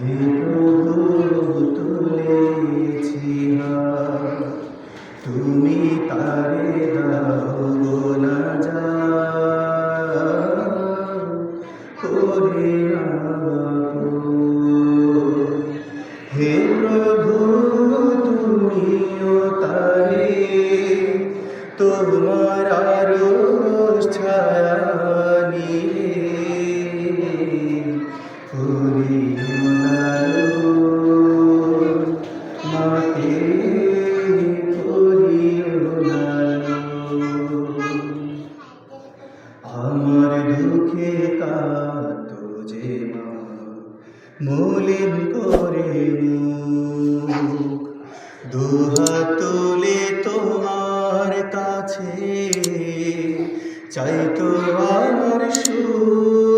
হে প্রভু তুলেছি হাত, তুমি তারে দাও গো না যায় করে আপন। হে প্রভু তুমিও তারে তোমার আরশ ছায়া নিয়ে করিও না লোভ, মাকে করিও না লোভ। আমার দুঃখে কাঁদো যে মা, মলিন করে মুখ, দুহাত তুলে তোমার কাছে চাইতো আমার সুখ।